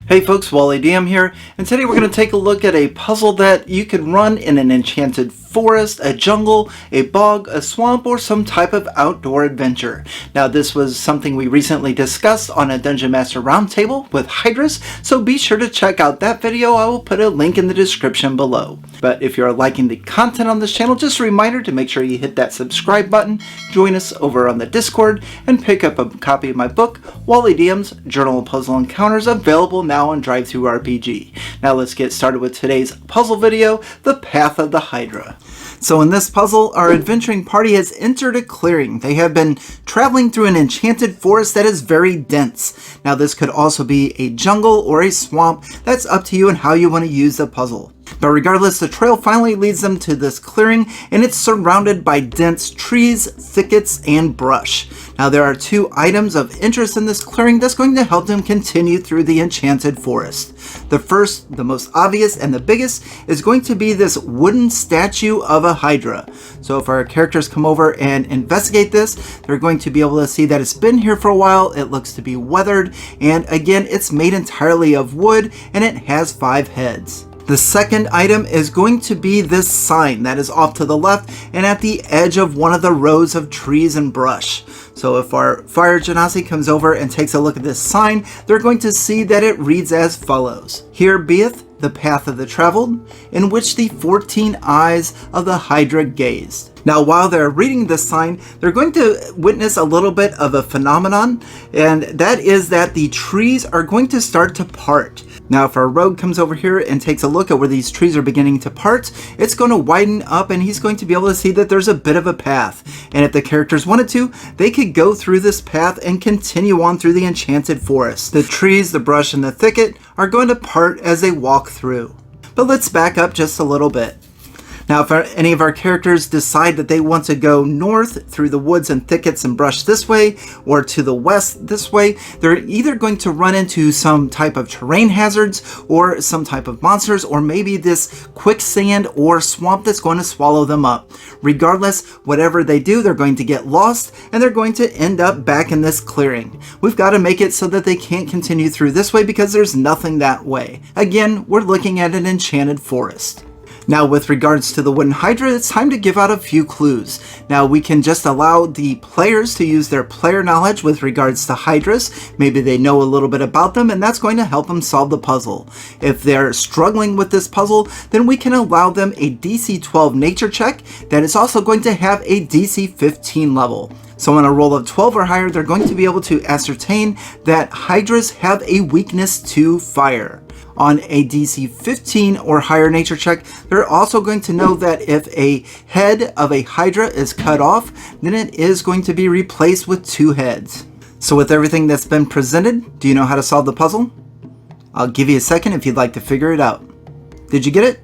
Hey folks, Wally here, and today we're going to take a look at a puzzle that you can run in an enchanted forest, a jungle, a bog, a swamp, or some type of outdoor adventure. Now this was something we recently discussed on a Dungeon Master Roundtable with Hydras, so be sure to check out that video. I will put a link in the description below. But if you're liking the content on this channel, just a reminder to make sure you hit that subscribe button, join us over on the Discord, and pick up a copy of my book, Wally DM's Journal of Puzzle Encounters, available now on DriveThruRPG. Now let's get started with today's puzzle video, The Path of the Hydra. So in this puzzle, our adventuring party has entered a clearing. They have been traveling through an enchanted forest that is very dense. Now this could also be a jungle or a swamp. That's up to you and how you want to use the puzzle. But regardless, the trail finally leads them to this clearing, and it's surrounded by dense trees, thickets, and brush. Now there are two items of interest in this clearing that's going to help them continue through the enchanted forest. The first, the most obvious, and the biggest is going to be this wooden statue of a Hydra. So if our characters come over and investigate this, they're going to be able to see that it's been here for a while, it looks to be weathered, and again, it's made entirely of wood, and it has 5 heads. The second item is going to be this sign that is off to the left and at the edge of one of the rows of trees and brush. So if our Fire Genasi comes over and takes a look at this sign, they're going to see that it reads as follows. Here beeth the path of the traveled, in which the 14 eyes of the Hydra gazed. Now while they're reading this sign, they're going to witness a little bit of a phenomenon, and that is that the trees are going to start to part. Now if our rogue comes over here and takes a look at where these trees are beginning to part, it's going to widen up and he's going to be able to see that there's a bit of a path. And if the characters wanted to, they could go through this path and continue on through the enchanted forest. The trees, the brush, and the thicket are going to part as they walk through. But let's back up just a little bit. Now if any of our characters decide that they want to go north through the woods and thickets and brush this way, or to the west this way, they're either going to run into some type of terrain hazards or some type of monsters, or maybe this quicksand or swamp that's going to swallow them up. Regardless, whatever they do, they're going to get lost and they're going to end up back in this clearing. We've got to make it so that they can't continue through this way because there's nothing that way. Again, we're looking at an enchanted forest. Now with regards to the wooden Hydra, it's time to give out a few clues. Now we can just allow the players to use their player knowledge with regards to Hydras. Maybe they know a little bit about them and that's going to help them solve the puzzle. If they're struggling with this puzzle, then we can allow them a DC 12 nature check that is also going to have a DC 15 level. So on a roll of 12 or higher, they're going to be able to ascertain that Hydras have a weakness to fire. On a DC 15 or higher nature check, they're also going to know that if a head of a Hydra is cut off, then it is going to be replaced with 2 heads. So with everything that's been presented, do you know how to solve the puzzle? I'll give you a second if you'd like to figure it out. Did you get it?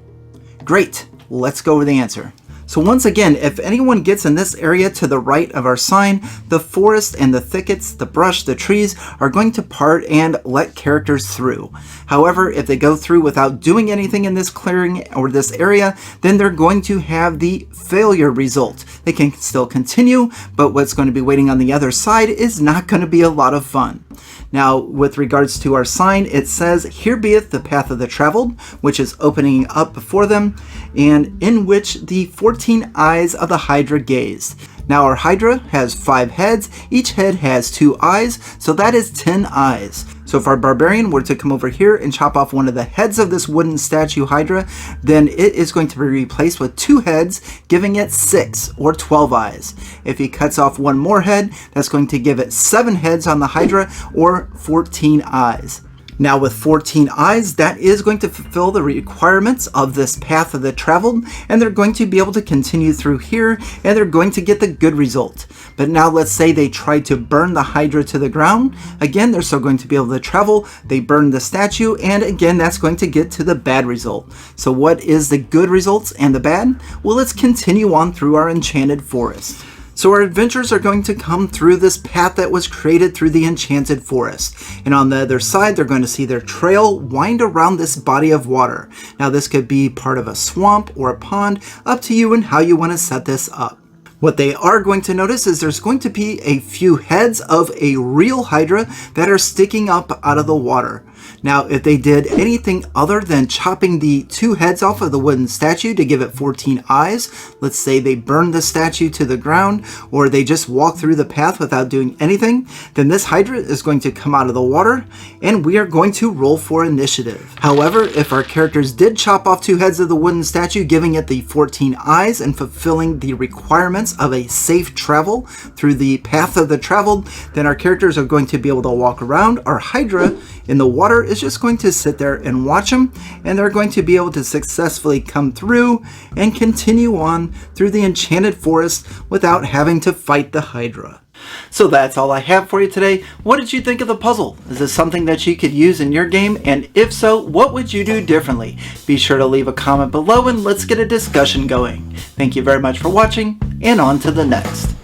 Great, let's go over the answer. So once again, if anyone gets in this area to the right of our sign, the forest and the thickets, the brush, the trees are going to part and let characters through. However, if they go through without doing anything in this clearing or this area, then they're going to have the failure result. They can still continue, but what's going to be waiting on the other side is not going to be a lot of fun. Now, with regards to our sign, it says, here beeth the path of the traveled, which is opening up before them, and in which the 14 eyes of the Hydra gazed. Now our Hydra has 5 heads, each head has 2 eyes, so that is 10 eyes. So if our barbarian were to come over here and chop off one of the heads of this wooden statue Hydra, then it is going to be replaced with 2 heads, giving it 6 or 12 eyes. If he cuts off one more head, that's going to give it 7 heads on the Hydra or 14 eyes. Now with 14 eyes, that is going to fulfill the requirements of this path of the traveled, and they're going to be able to continue through here, and they're going to get the good result. But now let's say they try to burn the Hydra to the ground. Again, they're still going to be able to travel. They burn the statue, and again, that's going to get to the bad result. So what is the good results and the bad? Well, let's continue on through our enchanted forest. So our adventurers are going to come through this path that was created through the enchanted forest. And on the other side, they're going to see their trail wind around this body of water. Now this could be part of a swamp or a pond, up to you and how you want to set this up. What they are going to notice is there's going to be a few heads of a real Hydra that are sticking up out of the water. Now, if they did anything other than chopping the 2 heads off of the wooden statue to give it 14 eyes, let's say they burned the statue to the ground, or they just walked through the path without doing anything, then this Hydra is going to come out of the water, and we are going to roll for initiative. However, if our characters did chop off 2 heads of the wooden statue, giving it the 14 eyes and fulfilling the requirements of a safe travel through the path of the traveled, then our characters are going to be able to walk around. Our Hydra in the water is just going to sit there and watch them, and they're going to be able to successfully come through and continue on through the Enchanted Forest without having to fight the Hydra. So that's all I have for you today. What did you think of the puzzle? Is this something that you could use in your game? And if so, what would you do differently? Be sure to leave a comment below and let's get a discussion going. Thank you very much for watching, and on to the next.